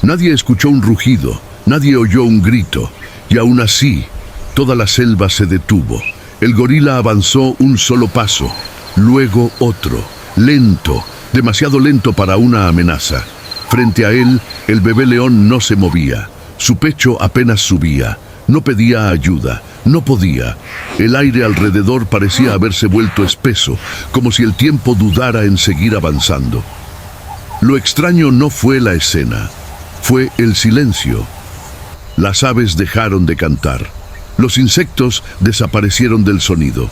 Nadie escuchó un rugido, nadie oyó un grito, y aún así, toda la selva se detuvo. El gorila avanzó un solo paso, luego otro, lento, demasiado lento para una amenaza. Frente a él, el bebé león no se movía, su pecho apenas subía, no pedía ayuda, no podía. El aire alrededor parecía haberse vuelto espeso, como si el tiempo dudara en seguir avanzando. Lo extraño no fue la escena, fue el silencio. Las aves dejaron de cantar, los insectos desaparecieron del sonido.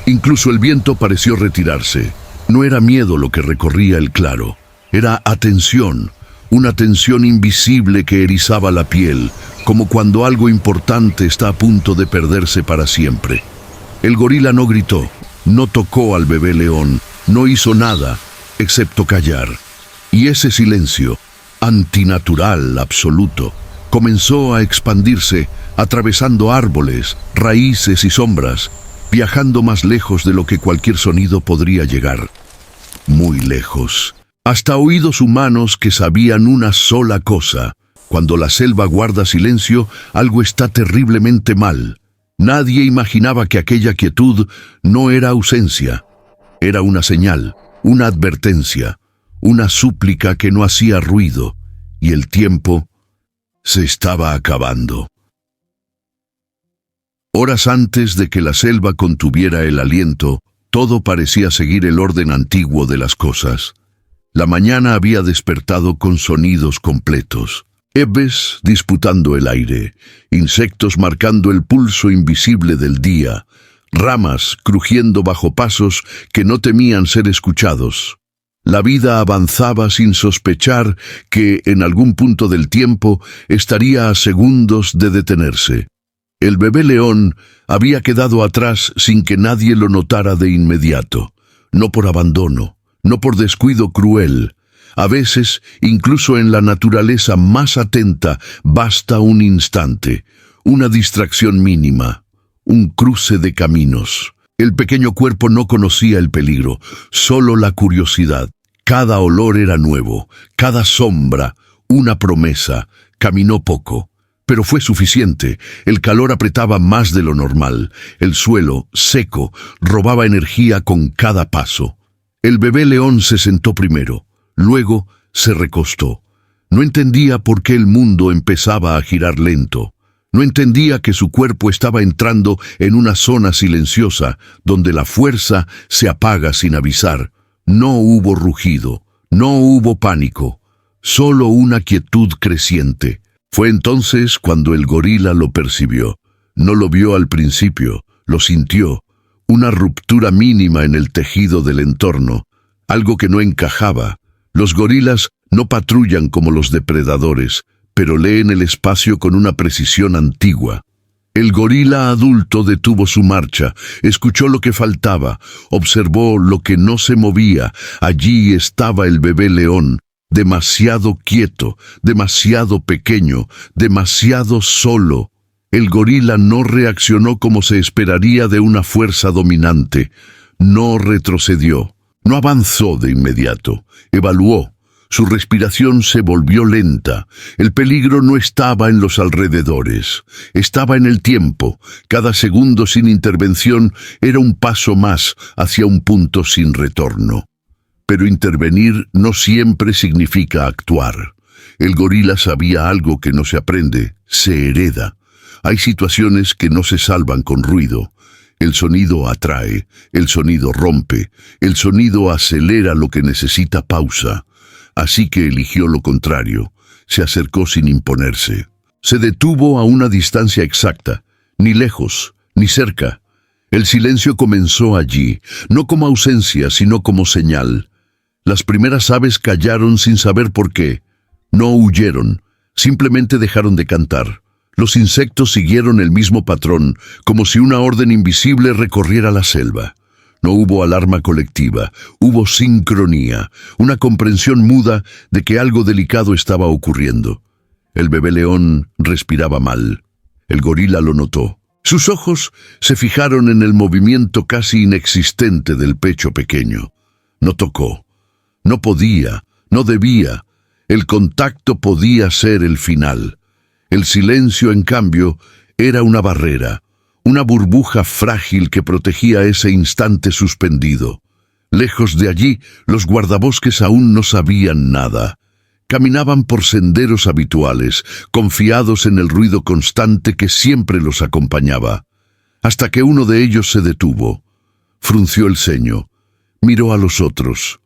Incluso el viento pareció retirarse. No era miedo lo que recorría el claro, era atención, una tensión invisible que erizaba la piel, como cuando algo importante está a punto de perderse para siempre. El gorila no gritó, no tocó al bebé león, no hizo nada, excepto callar. Y ese silencio, antinatural absoluto, comenzó a expandirse, atravesando árboles, raíces y sombras, viajando más lejos de lo que cualquier sonido podría llegar. Muy lejos, hasta oídos humanos que sabían una sola cosa: cuando la selva guarda silencio, algo está terriblemente mal. Nadie imaginaba que aquella quietud no era ausencia, era una señal, una advertencia, una súplica que no hacía ruido, y el tiempo se estaba acabando. Horas antes de que la selva contuviera el aliento, todo parecía seguir el orden antiguo de las cosas. La mañana había despertado con sonidos completos. Aves disputando el aire, insectos marcando el pulso invisible del día, ramas crujiendo bajo pasos que no temían ser escuchados. La vida avanzaba sin sospechar que, en algún punto del tiempo, estaría a segundos de detenerse. El bebé león había quedado atrás sin que nadie lo notara de inmediato, no por abandono, no por descuido cruel. A veces, incluso en la naturaleza más atenta, basta un instante, una distracción mínima, un cruce de caminos. El pequeño cuerpo no conocía el peligro, solo la curiosidad. Cada olor era nuevo, cada sombra, una promesa. Caminó poco, pero fue suficiente. El calor apretaba más de lo normal. El suelo, seco, robaba energía con cada paso. El bebé león se sentó primero, luego se recostó. No entendía por qué el mundo empezaba a girar lento. No entendía que su cuerpo estaba entrando en una zona silenciosa, donde la fuerza se apaga sin avisar. No hubo rugido, no hubo pánico, solo una quietud creciente. Fue entonces cuando el gorila lo percibió. No lo vio al principio, lo sintió. Una ruptura mínima en el tejido del entorno, algo que no encajaba. Los gorilas no patrullan como los depredadores, pero leen el espacio con una precisión antigua. El gorila adulto detuvo su marcha, escuchó lo que faltaba, observó lo que no se movía. Allí estaba el bebé león, demasiado quieto, demasiado pequeño, demasiado solo. El gorila no reaccionó como se esperaría de una fuerza dominante. No retrocedió, no avanzó de inmediato, evaluó. Su respiración se volvió lenta. El peligro no estaba en los alrededores, estaba en el tiempo. Cada segundo sin intervención era un paso más hacia un punto sin retorno. Pero intervenir no siempre significa actuar. El gorila sabía algo que no se aprende, se hereda. Hay situaciones que no se salvan con ruido. El sonido atrae, el sonido rompe, el sonido acelera lo que necesita pausa. Así que eligió lo contrario, se acercó sin imponerse. Se detuvo a una distancia exacta, ni lejos, ni cerca. El silencio comenzó allí, no como ausencia, sino como señal. Las primeras aves callaron sin saber por qué. No huyeron, simplemente dejaron de cantar. Los insectos siguieron el mismo patrón, como si una orden invisible recorriera la selva. No hubo alarma colectiva, hubo sincronía, una comprensión muda de que algo delicado estaba ocurriendo. El bebé león respiraba mal. El gorila lo notó. Sus ojos se fijaron en el movimiento casi inexistente del pecho pequeño. No tocó. No podía, no debía. El contacto podía ser el final. El silencio, en cambio, era una barrera, una burbuja frágil que protegía ese instante suspendido. Lejos de allí, los guardabosques aún no sabían nada. Caminaban por senderos habituales, confiados en el ruido constante que siempre los acompañaba, hasta que uno de ellos se detuvo. Frunció el ceño. Miró a los otros.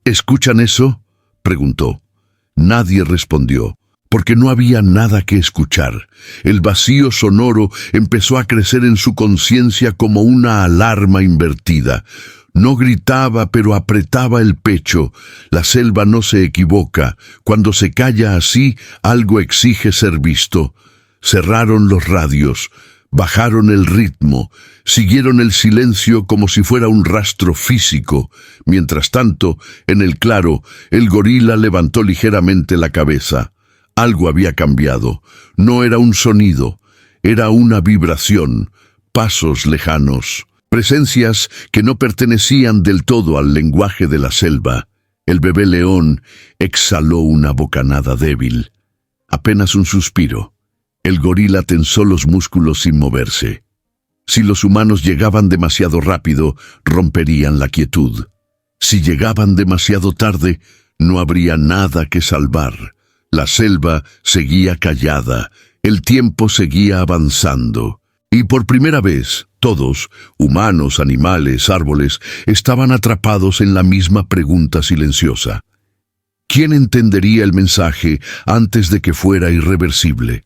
¿Escuchan eso?, preguntó. Nadie respondió, porque no había nada que escuchar. El vacío sonoro empezó a crecer en su conciencia como una alarma invertida. No gritaba, pero apretaba el pecho. La selva no se equivoca. Cuando se calla así, algo exige ser visto. Cerraron los radios. Bajaron el ritmo, siguieron el silencio como si fuera un rastro físico. Mientras tanto, en el claro, el gorila levantó ligeramente la cabeza. Algo había cambiado. No era un sonido, era una vibración, pasos lejanos, presencias que no pertenecían del todo al lenguaje de la selva. El bebé león exhaló una bocanada débil, apenas un suspiro. El gorila tensó los músculos sin moverse. Si los humanos llegaban demasiado rápido, romperían la quietud. Si llegaban demasiado tarde, no habría nada que salvar. La selva seguía callada, el tiempo seguía avanzando. Y por primera vez, todos, humanos, animales, árboles, estaban atrapados en la misma pregunta silenciosa. ¿Quién entendería el mensaje antes de que fuera irreversible?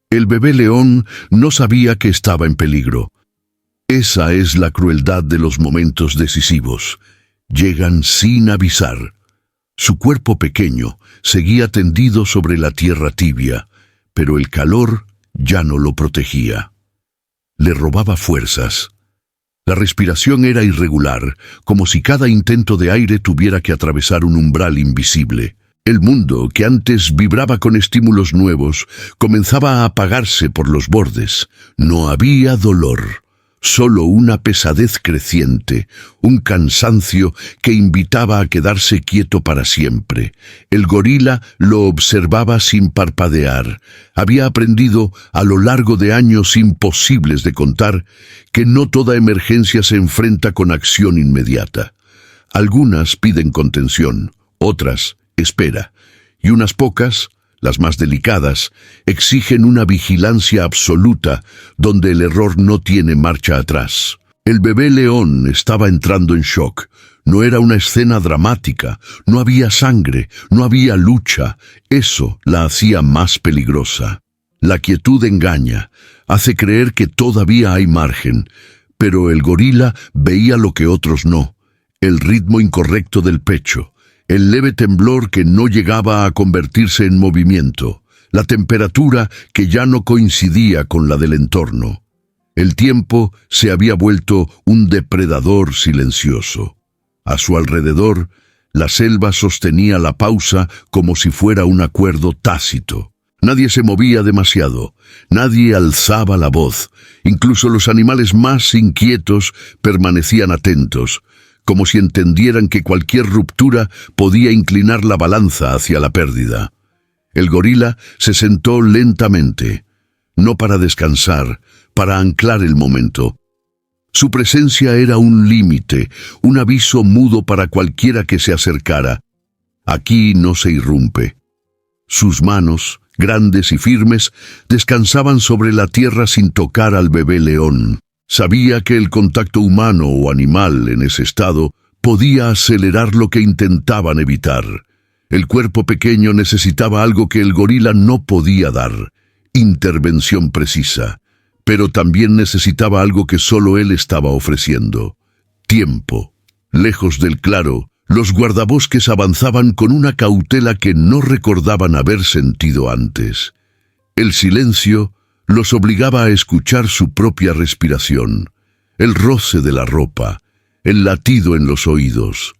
El bebé león no sabía que estaba en peligro. Esa es la crueldad de los momentos decisivos. Llegan sin avisar. Su cuerpo pequeño seguía tendido sobre la tierra tibia, pero el calor ya no lo protegía. Le robaba fuerzas. La respiración era irregular, como si cada intento de aire tuviera que atravesar un umbral invisible. El mundo, que antes vibraba con estímulos nuevos, comenzaba a apagarse por los bordes. No había dolor, solo una pesadez creciente, un cansancio que invitaba a quedarse quieto para siempre. El gorila lo observaba sin parpadear. Había aprendido, a lo largo de años imposibles de contar, que no toda emergencia se enfrenta con acción inmediata. Algunas piden contención, otras espera, y unas pocas, las más delicadas, exigen una vigilancia absoluta donde el error no tiene marcha atrás. El bebé león estaba entrando en shock. No era una escena dramática, no había sangre, no había lucha. Eso la hacía más peligrosa. La quietud engaña, hace creer que todavía hay margen, pero el gorila veía lo que otros no: el ritmo incorrecto del pecho, el leve temblor que no llegaba a convertirse en movimiento, la temperatura que ya no coincidía con la del entorno. El tiempo se había vuelto un depredador silencioso. A su alrededor, la selva sostenía la pausa como si fuera un acuerdo tácito. Nadie se movía demasiado, nadie alzaba la voz. Incluso los animales más inquietos permanecían atentos, como si entendieran que cualquier ruptura podía inclinar la balanza hacia la pérdida. El gorila se sentó lentamente, no para descansar, para anclar el momento. Su presencia era un límite, un aviso mudo para cualquiera que se acercara. Aquí no se irrumpe. Sus manos, grandes y firmes, descansaban sobre la tierra sin tocar al bebé león. Sabía que el contacto humano o animal en ese estado podía acelerar lo que intentaban evitar. El cuerpo pequeño necesitaba algo que el gorila no podía dar: intervención precisa. Pero también necesitaba algo que solo él estaba ofreciendo: tiempo. Lejos del claro, los guardabosques avanzaban con una cautela que no recordaban haber sentido antes. El silencio los obligaba a escuchar su propia respiración, el roce de la ropa, el latido en los oídos.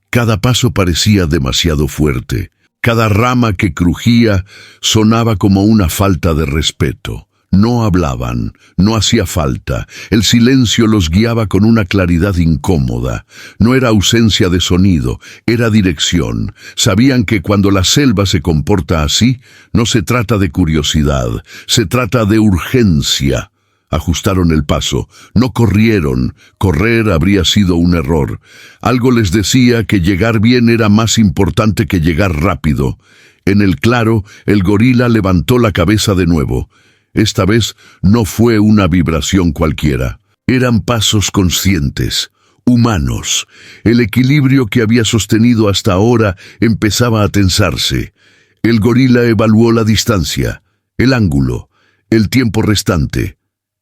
Cada paso parecía demasiado fuerte. Cada rama que crujía sonaba como una falta de respeto. No hablaban, no hacía falta. El silencio los guiaba con una claridad incómoda. No era ausencia de sonido, era dirección. Sabían que cuando la selva se comporta así, no se trata de curiosidad, se trata de urgencia. Ajustaron el paso, no corrieron. Correr habría sido un error. Algo les decía que llegar bien era más importante que llegar rápido. En el claro, el gorila levantó la cabeza de nuevo. Esta vez no fue una vibración cualquiera. Eran pasos conscientes, humanos. El equilibrio que había sostenido hasta ahora empezaba a tensarse. El gorila evaluó la distancia, el ángulo, el tiempo restante.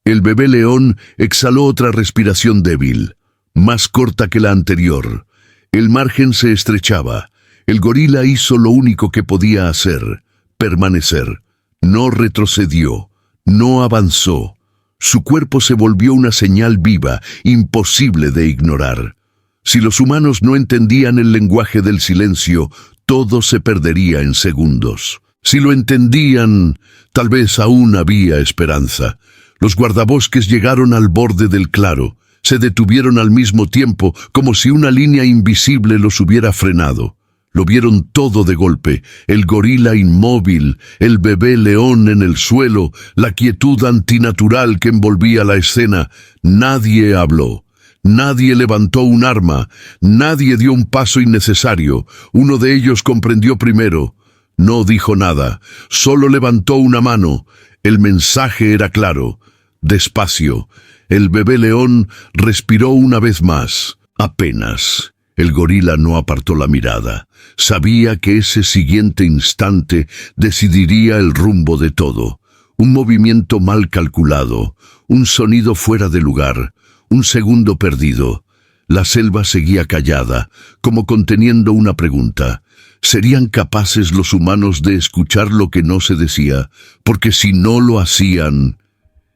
El bebé león exhaló otra respiración débil, más corta que la anterior. El margen se estrechaba. El gorila hizo lo único que podía hacer, permanecer. No retrocedió. No avanzó. Su cuerpo se volvió una señal viva, imposible de ignorar. Si los humanos no entendían el lenguaje del silencio, todo se perdería en segundos. Si lo entendían, tal vez aún había esperanza. Los guardabosques llegaron al borde del claro. Se detuvieron al mismo tiempo, como si una línea invisible los hubiera frenado. Lo vieron todo de golpe, el gorila inmóvil, el bebé león en el suelo, la quietud antinatural que envolvía la escena. Nadie habló, nadie levantó un arma, nadie dio un paso innecesario. Uno de ellos comprendió primero. No dijo nada, solo levantó una mano. El mensaje era claro. Despacio, el bebé león respiró una vez más. Apenas. El gorila no apartó la mirada. Sabía que ese siguiente instante decidiría el rumbo de todo. Un movimiento mal calculado, un sonido fuera de lugar, un segundo perdido. La selva seguía callada, como conteniendo una pregunta. ¿Serían capaces los humanos de escuchar lo que no se decía? Porque si no lo hacían,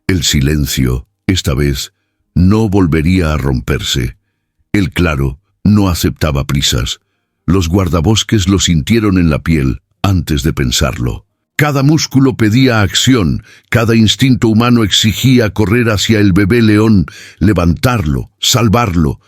el silencio, esta vez, no volvería a romperse. El claro no aceptaba prisas. Los guardabosques lo sintieron en la piel antes de pensarlo. Cada músculo pedía acción, cada instinto humano exigía correr hacia el bebé león, levantarlo, salvarlo.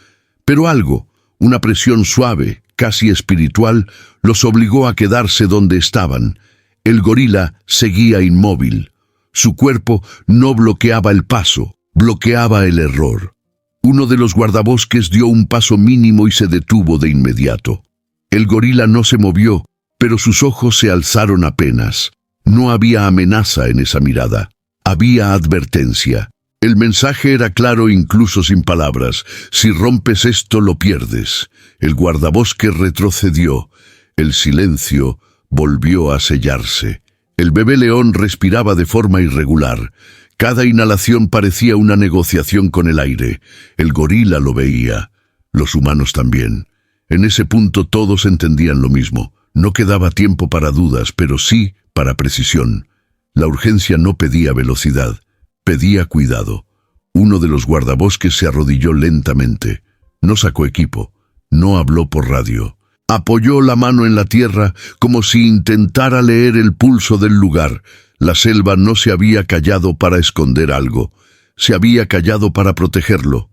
Pero algo, una presión suave, casi espiritual, los obligó a quedarse donde estaban. El gorila seguía inmóvil. Su cuerpo no bloqueaba el paso, bloqueaba el error. Uno de los guardabosques dio un paso mínimo y se detuvo de inmediato. El gorila no se movió, pero sus ojos se alzaron apenas. No había amenaza en esa mirada. Había advertencia. El mensaje era claro incluso sin palabras. Si rompes esto, lo pierdes. El guardabosque retrocedió. El silencio volvió a sellarse. El bebé león respiraba de forma irregular. Cada inhalación parecía una negociación con el aire. El gorila lo veía. Los humanos también. En ese punto todos entendían lo mismo. No quedaba tiempo para dudas, pero sí para precisión. La urgencia no pedía velocidad, pedía cuidado. Uno de los guardabosques se arrodilló lentamente. No sacó equipo, no habló por radio. Apoyó la mano en la tierra como si intentara leer el pulso del lugar. La selva no se había callado para esconder algo, se había callado para protegerlo.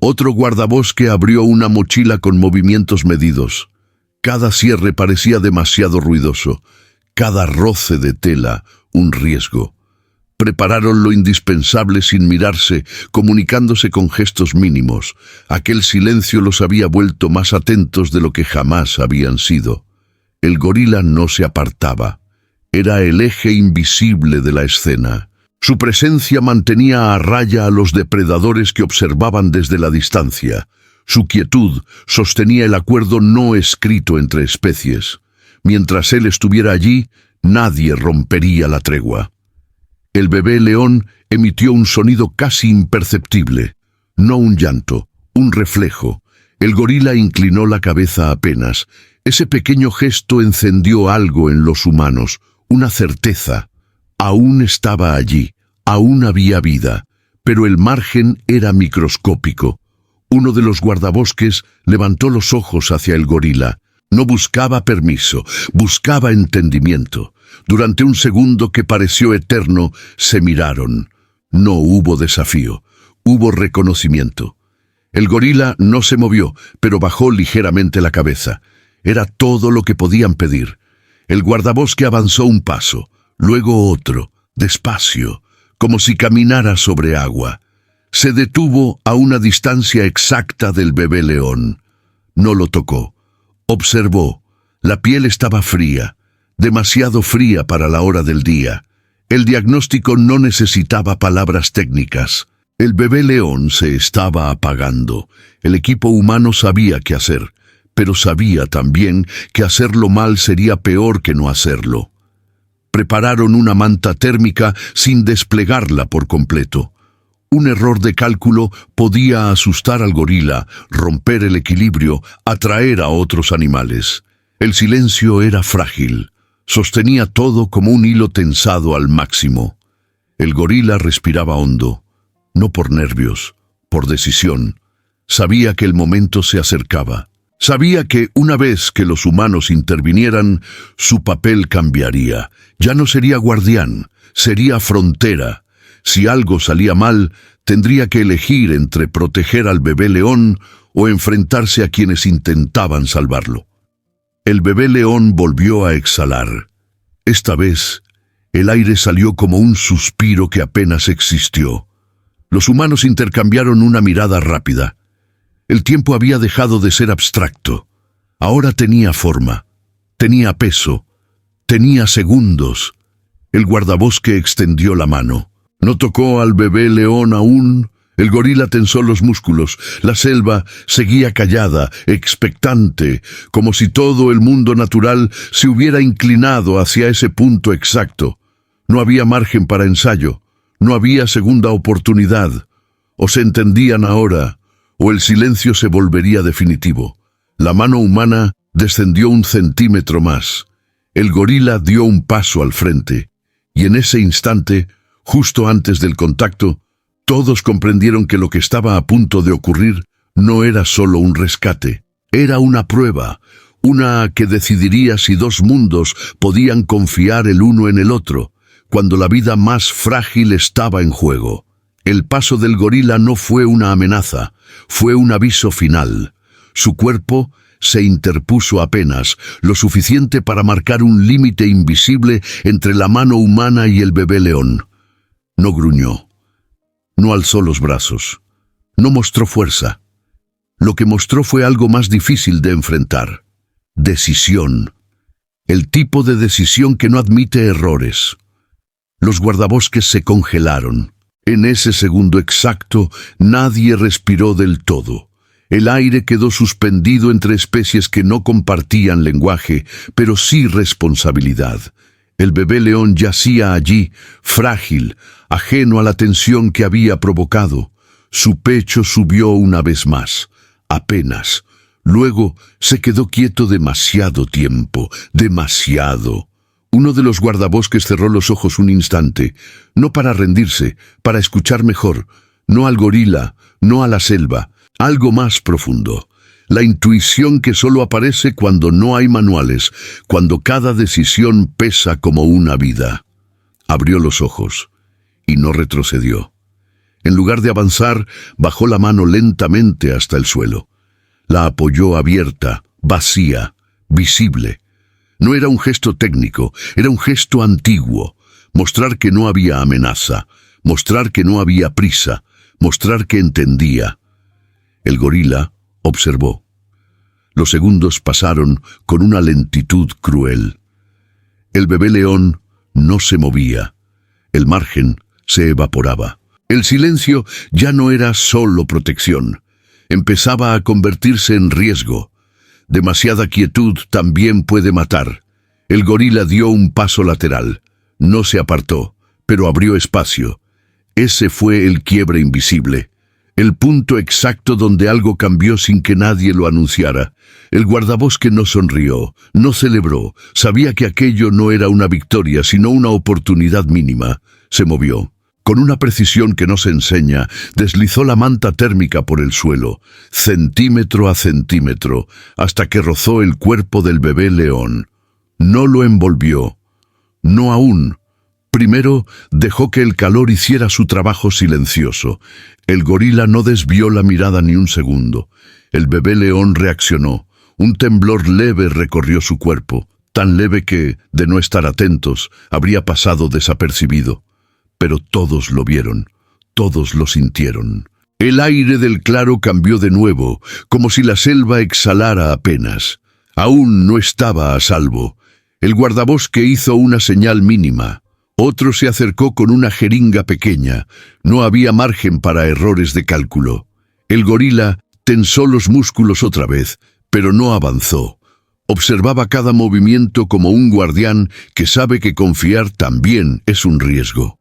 Otro guardabosque abrió una mochila con movimientos medidos. Cada cierre parecía demasiado ruidoso, cada roce de tela un riesgo. Prepararon lo indispensable sin mirarse, comunicándose con gestos mínimos. Aquel silencio los había vuelto más atentos de lo que jamás habían sido. El gorila no se apartaba. Era el eje invisible de la escena. Su presencia mantenía a raya a los depredadores que observaban desde la distancia. Su quietud sostenía el acuerdo no escrito entre especies. Mientras él estuviera allí, nadie rompería la tregua. El bebé león emitió un sonido casi imperceptible. No un llanto, un reflejo. El gorila inclinó la cabeza apenas. Ese pequeño gesto encendió algo en los humanos, una certeza. Aún estaba allí, aún había vida, pero el margen era microscópico. Uno de los guardabosques levantó los ojos hacia el gorila. No buscaba permiso, buscaba entendimiento. Durante un segundo que pareció eterno, se miraron. No hubo desafío, hubo reconocimiento. El gorila no se movió, pero bajó ligeramente la cabeza. Era todo lo que podían pedir. El guardabosque avanzó un paso, luego otro, despacio, como si caminara sobre agua. Se detuvo a una distancia exacta del bebé león. No lo tocó. Observó. La piel estaba fría, demasiado fría para la hora del día. El diagnóstico no necesitaba palabras técnicas. El bebé león se estaba apagando. El equipo humano sabía qué hacer, pero sabía también que hacerlo mal sería peor que no hacerlo. Prepararon una manta térmica sin desplegarla por completo. Un error de cálculo podía asustar al gorila, romper el equilibrio, atraer a otros animales. El silencio era frágil. Sostenía todo como un hilo tensado al máximo. El gorila respiraba hondo, no por nervios, por decisión. Sabía que el momento se acercaba. Sabía que una vez que los humanos intervinieran, su papel cambiaría. Ya no sería guardián, sería frontera. Si algo salía mal, tendría que elegir entre proteger al bebé león o enfrentarse a quienes intentaban salvarlo. El bebé león volvió a exhalar. Esta vez, el aire salió como un suspiro que apenas existió. Los humanos intercambiaron una mirada rápida. El tiempo había dejado de ser abstracto. Ahora tenía forma, tenía peso, tenía segundos. El guardabosque extendió la mano. No tocó al bebé león aún. El gorila tensó los músculos. La selva seguía callada, expectante, como si todo el mundo natural se hubiera inclinado hacia ese punto exacto. No había margen para ensayo. No había segunda oportunidad. O se entendían ahora, o el silencio se volvería definitivo. La mano humana descendió 1 centímetro más. El gorila dio un paso al frente, y en ese instante, justo antes del contacto, todos comprendieron que lo que estaba a punto de ocurrir no era solo un rescate, era una prueba, una que decidiría si dos mundos podían confiar el uno en el otro, cuando la vida más frágil estaba en juego. El paso del gorila no fue una amenaza, fue un aviso final. Su cuerpo se interpuso apenas, lo suficiente para marcar un límite invisible entre la mano humana y el bebé león. No gruñó, no alzó los brazos, no mostró fuerza. Lo que mostró fue algo más difícil de enfrentar: decisión. El tipo de decisión que no admite errores. Los guardabosques se congelaron. En ese segundo exacto, nadie respiró del todo. El aire quedó suspendido entre especies que no compartían lenguaje, pero sí responsabilidad. El bebé león yacía allí, frágil, ajeno a la tensión que había provocado. Su pecho subió una vez más, apenas. Luego se quedó quieto demasiado tiempo, demasiado. Uno de los guardabosques cerró los ojos un instante, no para rendirse, para escuchar mejor, no al gorila, no a la selva, algo más profundo. La intuición que solo aparece cuando no hay manuales, cuando cada decisión pesa como una vida. Abrió los ojos y no retrocedió. En lugar de avanzar, bajó la mano lentamente hasta el suelo. La apoyó abierta, vacía, visible. No era un gesto técnico, era un gesto antiguo. Mostrar que no había amenaza, mostrar que no había prisa, mostrar que entendía. El gorila observó. Los segundos pasaron con una lentitud cruel. El bebé león no se movía. El margen se evaporaba. El silencio ya no era solo protección. Empezaba a convertirse en riesgo. Demasiada quietud también puede matar. El gorila dio un paso lateral. No se apartó, pero abrió espacio. Ese fue el quiebre invisible. El punto exacto donde algo cambió sin que nadie lo anunciara. El guardabosque no sonrió, no celebró. Sabía que aquello no era una victoria, sino una oportunidad mínima. Se movió. Con una precisión que no se enseña, deslizó la manta térmica por el suelo, centímetro a centímetro, hasta que rozó el cuerpo del bebé león. No lo envolvió. No aún. Primero dejó que el calor hiciera su trabajo silencioso. El gorila no desvió la mirada ni un segundo. El bebé león reaccionó. Un temblor leve recorrió su cuerpo, tan leve que, de no estar atentos, habría pasado desapercibido. Pero todos lo vieron, todos lo sintieron. El aire del claro cambió de nuevo, como si la selva exhalara apenas. Aún no estaba a salvo. El guardabosque hizo una señal mínima. Otro se acercó con una jeringa pequeña. No había margen para errores de cálculo. El gorila tensó los músculos otra vez, pero no avanzó. Observaba cada movimiento como un guardián que sabe que confiar también es un riesgo.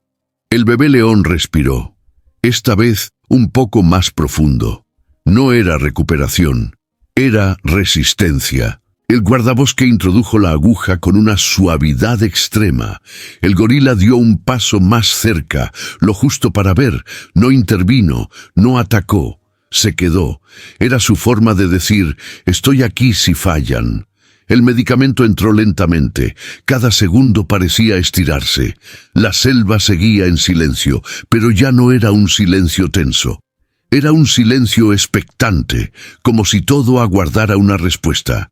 El bebé león respiró, esta vez un poco más profundo. No era recuperación, era resistencia. El guardabosque introdujo la aguja con una suavidad extrema. El gorila dio un paso más cerca, lo justo para ver. No intervino, no atacó, se quedó. Era su forma de decir, estoy aquí si fallan. El medicamento entró lentamente. Cada segundo parecía estirarse. La selva seguía en silencio, pero ya no era un silencio tenso. Era un silencio expectante, como si todo aguardara una respuesta.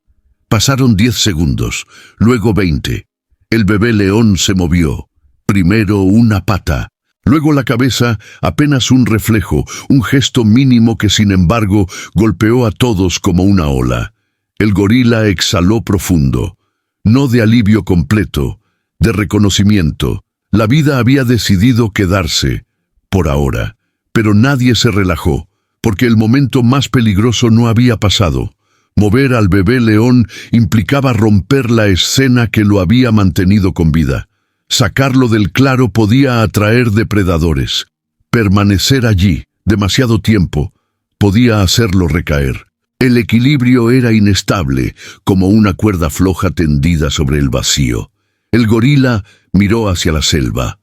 Pasaron 10 segundos, luego 20. El bebé león se movió. Primero una pata, luego la cabeza, apenas un reflejo, un gesto mínimo que sin embargo golpeó a todos como una ola. El gorila exhaló profundo, no de alivio completo, de reconocimiento. La vida había decidido quedarse, por ahora, pero nadie se relajó, porque el momento más peligroso no había pasado. Mover al bebé león implicaba romper la escena que lo había mantenido con vida. Sacarlo del claro podía atraer depredadores. Permanecer allí, demasiado tiempo, podía hacerlo recaer. El equilibrio era inestable, como una cuerda floja tendida sobre el vacío. El gorila miró hacia la selva,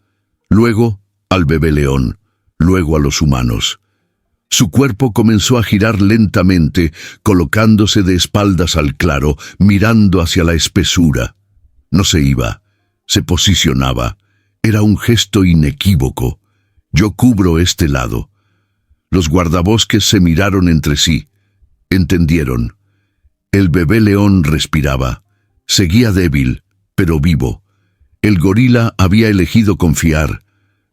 luego al bebé león, luego a los humanos. Su cuerpo comenzó a girar lentamente, colocándose de espaldas al claro, mirando hacia la espesura. No se iba, se posicionaba. Era un gesto inequívoco. Yo cubro este lado. Los guardabosques se miraron entre sí. Entendieron. El bebé león respiraba. Seguía débil, pero vivo. El gorila había elegido confiar.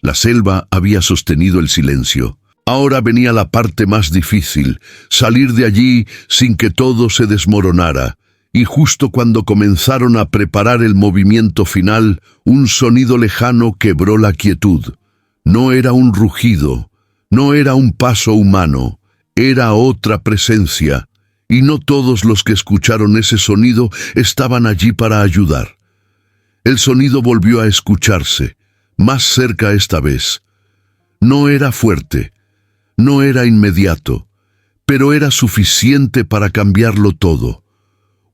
La selva había sostenido el silencio. Ahora venía la parte más difícil, salir de allí sin que todo se desmoronara. Y justo cuando comenzaron a preparar el movimiento final, un sonido lejano quebró la quietud. No era un rugido, no era un paso humano. Era otra presencia, y no todos los que escucharon ese sonido estaban allí para ayudar. El sonido volvió a escucharse, más cerca esta vez. No era fuerte, no era inmediato, pero era suficiente para cambiarlo todo.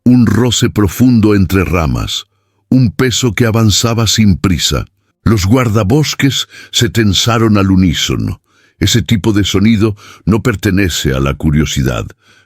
Un roce profundo entre ramas, un peso que avanzaba sin prisa. Los guardabosques se tensaron al unísono. Ese tipo de sonido no pertenece a la curiosidad,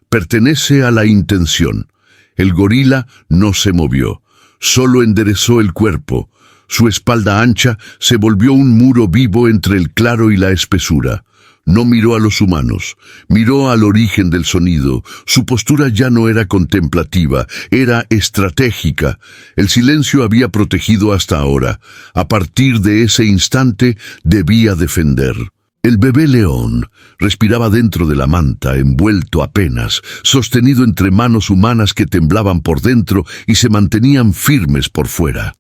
pertenece a la intención. El gorila no se movió, solo enderezó el cuerpo. Su espalda ancha se volvió un muro vivo entre el claro y la espesura. No miró a los humanos, miró al origen del sonido. Su postura ya no era contemplativa, era estratégica. El silencio había protegido hasta ahora. A partir de ese instante debía defender. El bebé león respiraba dentro de la manta, envuelto apenas, sostenido entre manos humanas que temblaban por dentro y se mantenían firmes por fuera.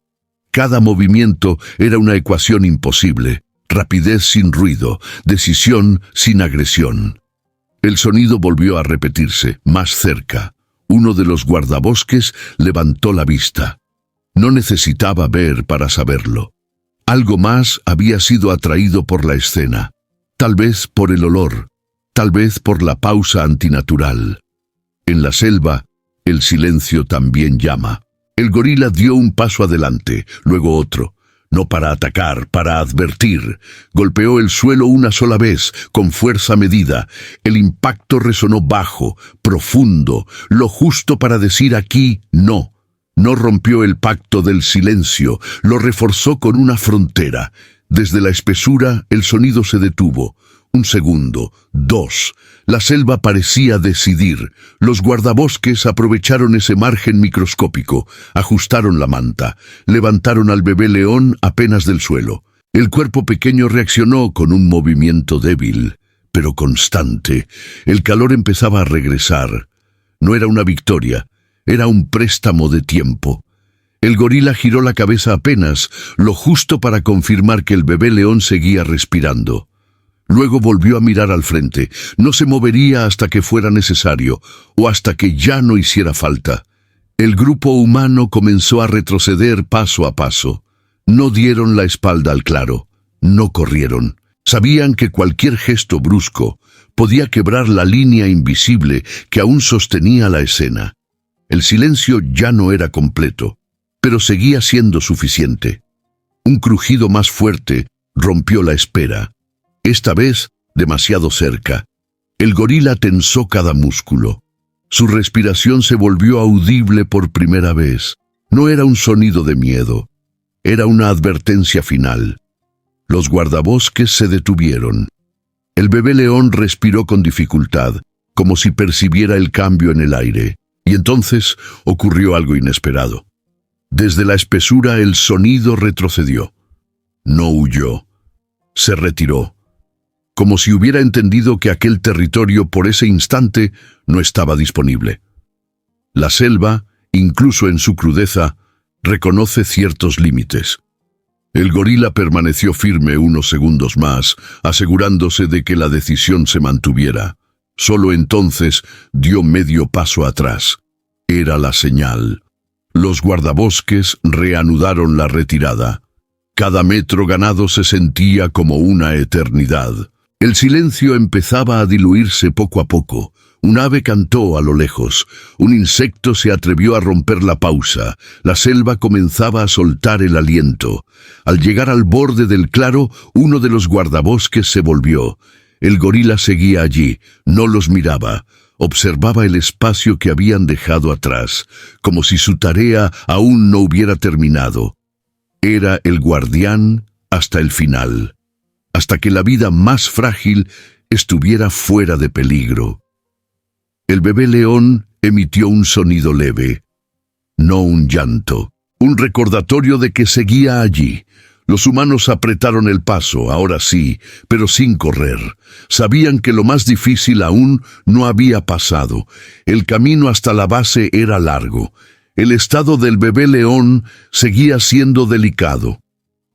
Cada movimiento era una ecuación imposible, rapidez sin ruido, decisión sin agresión. El sonido volvió a repetirse, más cerca. Uno de los guardabosques levantó la vista. No necesitaba ver para saberlo. Algo más había sido atraído por la escena. Tal vez por el olor, tal vez por la pausa antinatural. En la selva, el silencio también llama. El gorila dio un paso adelante, luego otro. no para atacar, para advertir. Golpeó el suelo una sola vez, con fuerza medida. El impacto resonó bajo, profundo, lo justo para decir aquí no. No rompió el pacto del silencio, lo reforzó con una frontera. Desde la espesura, el sonido se detuvo. Un segundo, dos. La selva parecía decidir. Los guardabosques aprovecharon ese margen microscópico, ajustaron la manta, levantaron al bebé león apenas del suelo. El cuerpo pequeño reaccionó con un movimiento débil, pero constante. El calor empezaba a regresar. No era una victoria, era un préstamo de tiempo. El gorila giró la cabeza apenas, lo justo para confirmar que el bebé león seguía respirando. Luego volvió a mirar al frente. No se movería hasta que fuera necesario, o hasta que ya no hiciera falta. El grupo humano comenzó a retroceder paso a paso. No dieron la espalda al claro. No corrieron. Sabían que cualquier gesto brusco podía quebrar la línea invisible que aún sostenía la escena. El silencio ya no era completo, pero seguía siendo suficiente. Un crujido más fuerte rompió la espera. Esta vez, demasiado cerca. El gorila tensó cada músculo. Su respiración se volvió audible por primera vez. No era un sonido de miedo. Era una advertencia final. Los guardabosques se detuvieron. El bebé león respiró con dificultad, como si percibiera el cambio en el aire. Y entonces ocurrió algo inesperado. Desde la espesura el sonido retrocedió. No huyó. Se retiró, como si hubiera entendido que aquel territorio por ese instante no estaba disponible. La selva, incluso en su crudeza, reconoce ciertos límites. El gorila permaneció firme unos segundos más, asegurándose de que la decisión se mantuviera. Solo entonces dio medio paso atrás. Era la señal. Los guardabosques reanudaron la retirada. Cada metro ganado se sentía como una eternidad. El silencio empezaba a diluirse poco a poco. Un ave cantó a lo lejos. Un insecto se atrevió a romper la pausa. La selva comenzaba a soltar el aliento. Al llegar al borde del claro, uno de los guardabosques se volvió. El gorila seguía allí, no los miraba. Observaba el espacio que habían dejado atrás, como si su tarea aún no hubiera terminado. Era el guardián hasta el final, hasta que la vida más frágil estuviera fuera de peligro. El bebé león emitió un sonido leve, no un llanto, un recordatorio de que seguía allí. Los humanos apretaron el paso, ahora sí, pero sin correr. Sabían que lo más difícil aún no había pasado. El camino hasta la base era largo. El estado del bebé león seguía siendo delicado.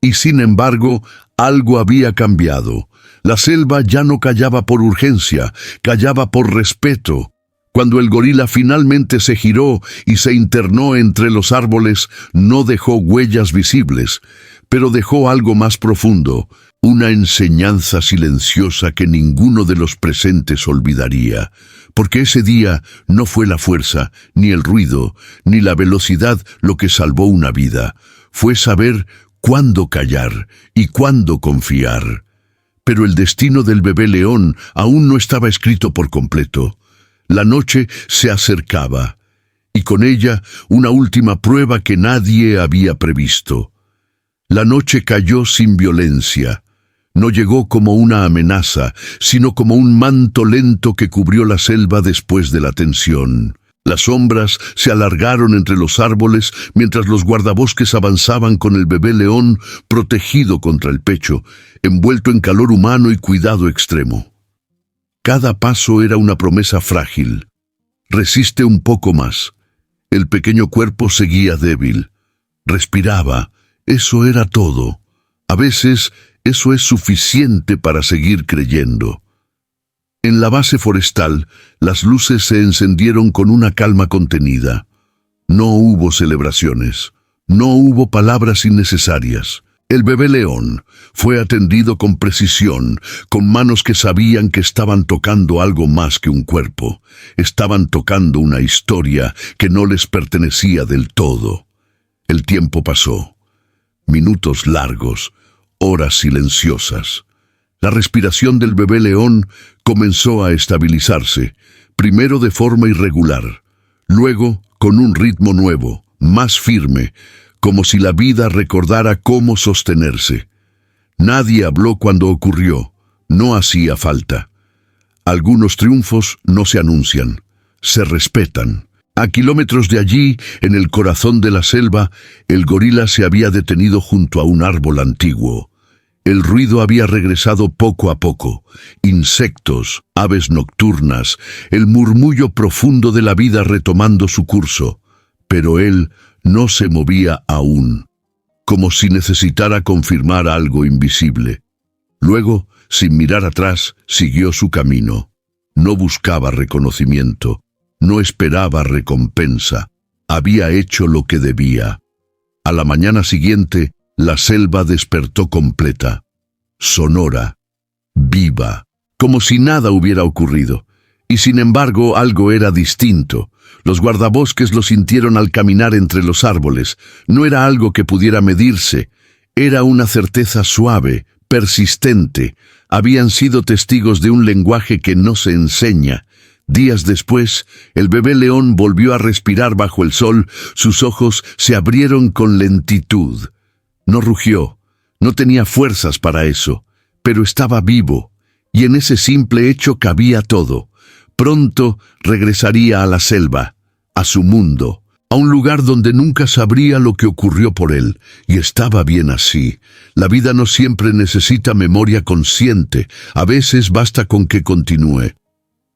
Y sin embargo, algo había cambiado. La selva ya no callaba por urgencia, callaba por respeto. Cuando el gorila finalmente se giró y se internó entre los árboles, no dejó huellas visibles, pero dejó algo más profundo, una enseñanza silenciosa que ninguno de los presentes olvidaría, porque ese día no fue la fuerza, ni el ruido, ni la velocidad lo que salvó una vida. Fue saber cuándo callar y cuándo confiar. Pero el destino del bebé león aún no estaba escrito por completo. La noche se acercaba, y con ella una última prueba que nadie había previsto. La noche cayó sin violencia. No llegó como una amenaza, sino como un manto lento que cubrió la selva después de la tensión. Las sombras se alargaron entre los árboles mientras los guardabosques avanzaban con el bebé león protegido contra el pecho, envuelto en calor humano y cuidado extremo. Cada paso era una promesa frágil. Resiste un poco más. El pequeño cuerpo seguía débil. Respiraba. Eso era todo. A veces, eso es suficiente para seguir creyendo. En la base forestal, las luces se encendieron con una calma contenida. No hubo celebraciones. No hubo palabras innecesarias. El bebé león fue atendido con precisión, con manos que sabían que estaban tocando algo más que un cuerpo. Estaban tocando una historia que no les pertenecía del todo. El tiempo pasó. Minutos largos, horas silenciosas. La respiración del bebé león comenzó a estabilizarse, primero de forma irregular, luego con un ritmo nuevo, más firme, como si la vida recordara cómo sostenerse. Nadie habló cuando ocurrió, no hacía falta. Algunos triunfos no se anuncian, se respetan. A kilómetros de allí, en el corazón de la selva, el gorila se había detenido junto a un árbol antiguo. El ruido había regresado poco a poco. Insectos, aves nocturnas, el murmullo profundo de la vida retomando su curso. Pero él no se movía aún, como si necesitara confirmar algo invisible. Luego, sin mirar atrás, siguió su camino. No buscaba reconocimiento, no esperaba recompensa. Había hecho lo que debía. A la mañana siguiente, la selva despertó completa, sonora, viva, como si nada hubiera ocurrido. Y sin embargo, algo era distinto. Los guardabosques lo sintieron al caminar entre los árboles. No era algo que pudiera medirse. Era una certeza suave, persistente. Habían sido testigos de un lenguaje que no se enseña. Días después, el bebé león volvió a respirar bajo el sol. Sus ojos se abrieron con lentitud. No rugió, no tenía fuerzas para eso, pero estaba vivo, y en ese simple hecho cabía todo. Pronto regresaría a la selva, a su mundo, a un lugar donde nunca sabría lo que ocurrió por él, y estaba bien así. La vida no siempre necesita memoria consciente, a veces basta con que continúe.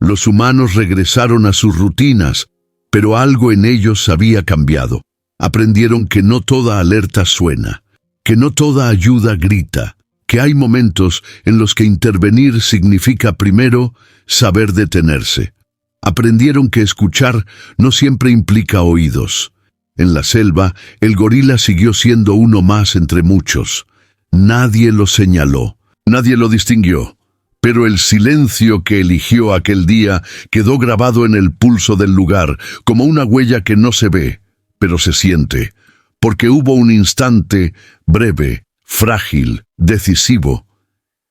Los humanos regresaron a sus rutinas, pero algo en ellos había cambiado. Aprendieron que no toda alerta suena, que no toda ayuda grita, que hay momentos en los que intervenir significa primero saber detenerse. Aprendieron que escuchar no siempre implica oídos. En la selva, el gorila siguió siendo uno más entre muchos. Nadie lo señaló, nadie lo distinguió, pero el silencio que eligió aquel día quedó grabado en el pulso del lugar, como una huella que no se ve, pero se siente, porque hubo un instante breve, frágil, decisivo,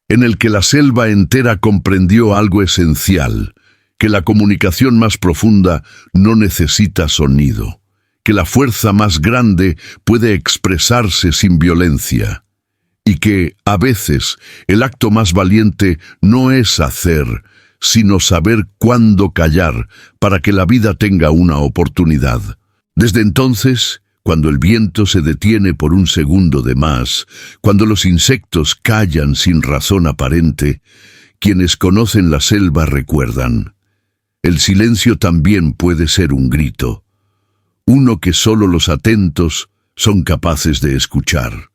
en el que la selva entera comprendió algo esencial, que la comunicación más profunda no necesita sonido, que la fuerza más grande puede expresarse sin violencia, y que, a veces, el acto más valiente no es hacer, sino saber cuándo callar para que la vida tenga una oportunidad. Desde entonces, cuando el viento se detiene por un segundo de más, cuando los insectos callan sin razón aparente, quienes conocen la selva recuerdan. El silencio también puede ser un grito, uno que solo los atentos son capaces de escuchar.